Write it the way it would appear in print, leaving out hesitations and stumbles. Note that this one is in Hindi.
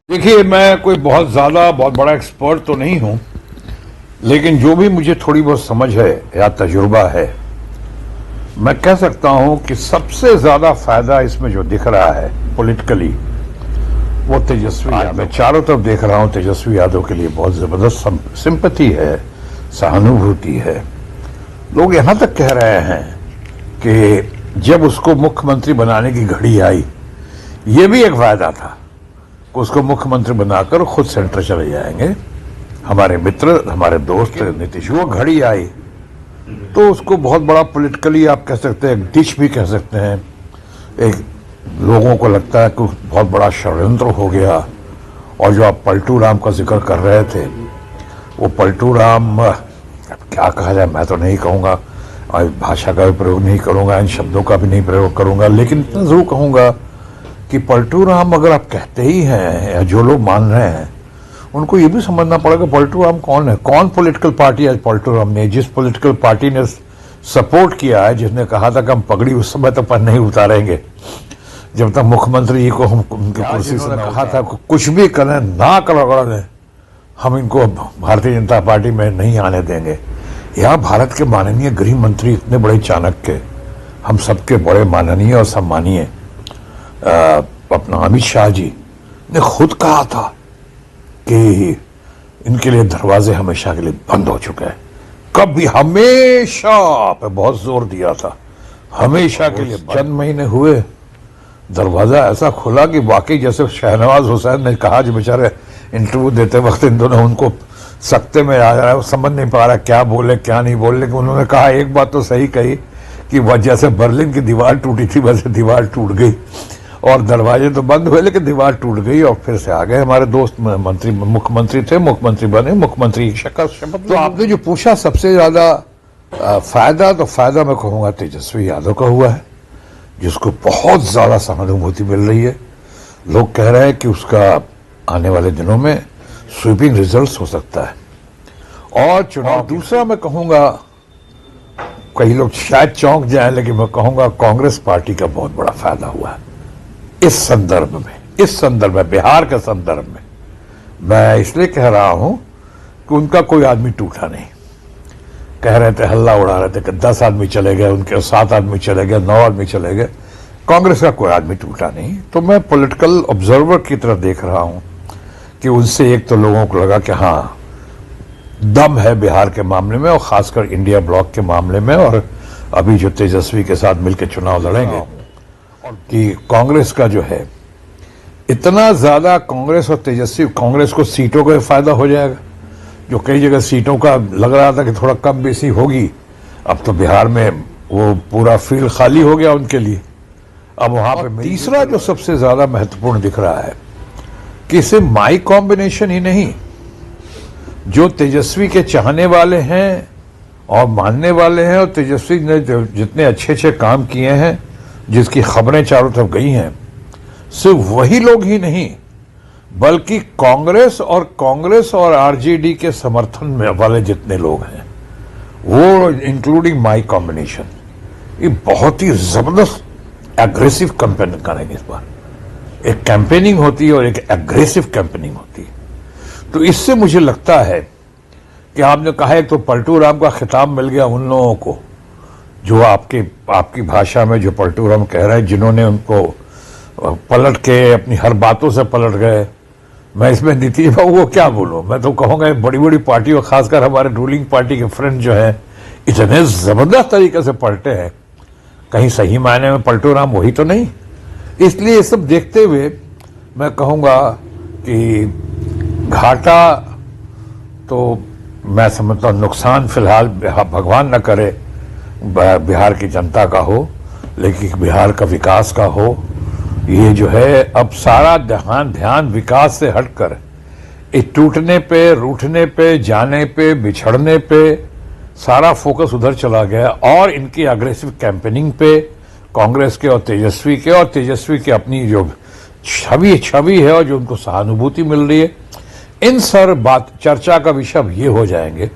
देखिए, मैं कोई बहुत बड़ा एक्सपर्ट तो नहीं हूं, लेकिन जो भी मुझे थोड़ी बहुत समझ है या तजुर्बा है, मैं कह सकता हूं कि सबसे ज्यादा फायदा इसमें जो दिख रहा है पॉलिटिकली, वो तेजस्वी यादव। मैं चारों तरफ देख रहा हूं, तेजस्वी यादव के लिए बहुत जबरदस्त सिंपैथी है, सहानुभूति है। लोग यहां तक कह रहे हैं कि जब उसको मुख्यमंत्री बनाने की घड़ी आई, ये भी एक वायदा था, उसको मुख्यमंत्री बनाकर खुद सेंटर चले जाएंगे। हमारे मित्र, हमारे दोस्त नीतीश, वो घड़ी आई तो उसको बहुत बड़ा पॉलिटिकली आप कह सकते हैं, एक डिश भी कह सकते हैं। एक लोगों को लगता है कि बहुत बड़ा षड्यंत्र हो गया। और जो आप पलटू राम का जिक्र कर रहे थे, वो पलटू राम क्या कहा जाए, मैं तो नहीं कहूँगा, भाषा का भी प्रयोग नहीं करूँगा, इन शब्दों का भी नहीं प्रयोग करूँगा, लेकिन इतना जरूर कहूँगा कि पलटू राम अगर आप कहते ही हैं, या जो लोग मान रहे हैं, उनको ये भी समझना पड़ेगा पलटू राम कौन है। कौन पॉलिटिकल पार्टी आज पलटू राम ने, जिस पॉलिटिकल पार्टी ने सपोर्ट किया है, जिसने कहा था कि हम पगड़ी उस समय तक पर नहीं उतारेंगे जब तक मुख्यमंत्री जी को हम उनकी कुर्सी से कहा था कुछ भी करें, ना कर दें, हम इनको भारतीय जनता पार्टी में नहीं आने देंगे। यह भारत के माननीय गृह मंत्री, इतने बड़े चाणक्य, हम सबके बड़े माननीय और सम्मानीय अपना अमित शाह जी ने खुद कहा था कि इनके लिए दरवाजे हमेशा के लिए बंद हो चुके हैं। कभी हमेशा पे बहुत जोर दिया था, हमेशा के लिए। चंद महीने हुए, दरवाजा ऐसा खुला कि वाकई जैसे शहनवाज हुसैन ने कहा, जो बेचारे इंटरव्यू देते वक्त इन दोनों उनको सकते में आ रहा है, समझ नहीं पा रहा क्या बोले क्या नहीं बोले, लेकिन उन्होंने कहा एक बात तो सही कही कि वह जैसे बर्लिन की दीवार टूटी थी वैसे दीवार टूट गई, और दरवाजे तो बंद हुए लेकिन दीवार टूट गई, और फिर से आ गए हमारे दोस्त मंत्री, मुख्यमंत्री थे, मुख्यमंत्री बने, मुख्यमंत्री की शपथ। तो आपने जो पूछा सबसे ज्यादा फायदा, तो फायदा मैं कहूँगा तेजस्वी यादव का हुआ है, जिसको बहुत ज्यादा सहानुभूति मिल रही है। लोग कह रहे हैं कि उसका आने वाले दिनों में स्वीपिंग रिजल्ट्स हो सकता है। और चुनाव दूसरा मैं कहूँगा, कई लोग शायद चौंक जाए, लेकिन मैं कहूँगा कांग्रेस पार्टी का बहुत बड़ा फायदा हुआ है इस संदर्भ में, बिहार के संदर्भ में। मैं इसलिए कह रहा हूं कि उनका कोई आदमी टूटा नहीं। कह रहे थे, हल्ला उड़ा रहे थे कि 10 आदमी चले गए, उनके 7 आदमी चले गए, 9 आदमी चले गए, कांग्रेस का कोई आदमी टूटा नहीं। तो मैं पॉलिटिकल ऑब्जर्वर की तरह देख रहा हूं कि उनसे एक तो लोगों को लगा कि हाँ, दम है बिहार के मामले में, और खासकर इंडिया ब्लॉक के मामले में, और अभी जो तेजस्वी के साथ मिलकर चुनाव लड़ेंगे, कि कांग्रेस का जो है इतना ज्यादा, कांग्रेस और तेजस्वी, कांग्रेस को सीटों का फायदा हो जाएगा, जो कई जगह सीटों का लग रहा था कि थोड़ा कम बेसी होगी, अब तो बिहार में वो पूरा फील्ड खाली हो गया उनके लिए। अब वहां पे तीसरा जो सबसे ज्यादा महत्वपूर्ण दिख रहा है कि सिर्फ माई कॉम्बिनेशन ही नहीं, जो तेजस्वी के चाहने वाले हैं और मानने वाले हैं, और तेजस्वी ने जितने अच्छे अच्छे काम किए हैं, जिसकी खबरें चारों तरफ गई हैं, सिर्फ वही लोग ही नहीं, बल्कि कांग्रेस और आरजेडी के समर्थन में वाले जितने लोग हैं, वो इंक्लूडिंग माई कॉम्बिनेशन, ये बहुत ही जबरदस्त एग्रेसिव कैंपेनिंग करेंगे इस बार। एक कैंपेनिंग होती है और एक एग्रेसिव कैंपेनिंग होती है। तो इससे मुझे लगता है कि आपने कहा, एक तो पलटू राम का खिताब मिल गया उन लोगों को, जो आपकी भाषा में जो पलटू राम कह रहे हैं, जिन्होंने उनको पलट के अपनी हर बातों से पलट गए। मैं इसमें नीतीश बाबू को क्या बोलूं, मैं तो कहूंगा बड़ी बड़ी पार्टी और खासकर हमारे रूलिंग पार्टी के फ्रेंड जो हैं, इतने जबरदस्त तरीके से पलटे हैं, कहीं सही मायने में पलटू राम वही तो नहीं। इसलिए ये सब देखते हुए मैं कहूंगा कि घाटा तो मैं समझता हूं, नुकसान फिलहाल भगवान न करे बिहार की जनता का हो, लेकिन बिहार का विकास का हो। ये जो है, अब सारा ध्यान विकास से हटकर इस टूटने पे, रूठने पे, जाने पे, बिछड़ने पे सारा फोकस उधर चला गया, और इनकी अग्रेसिव कैंपेनिंग पे कांग्रेस के और तेजस्वी के अपनी जो छवि है और जो उनको सहानुभूति मिल रही है, इन सर बात चर्चा का विषय ये हो जाएंगे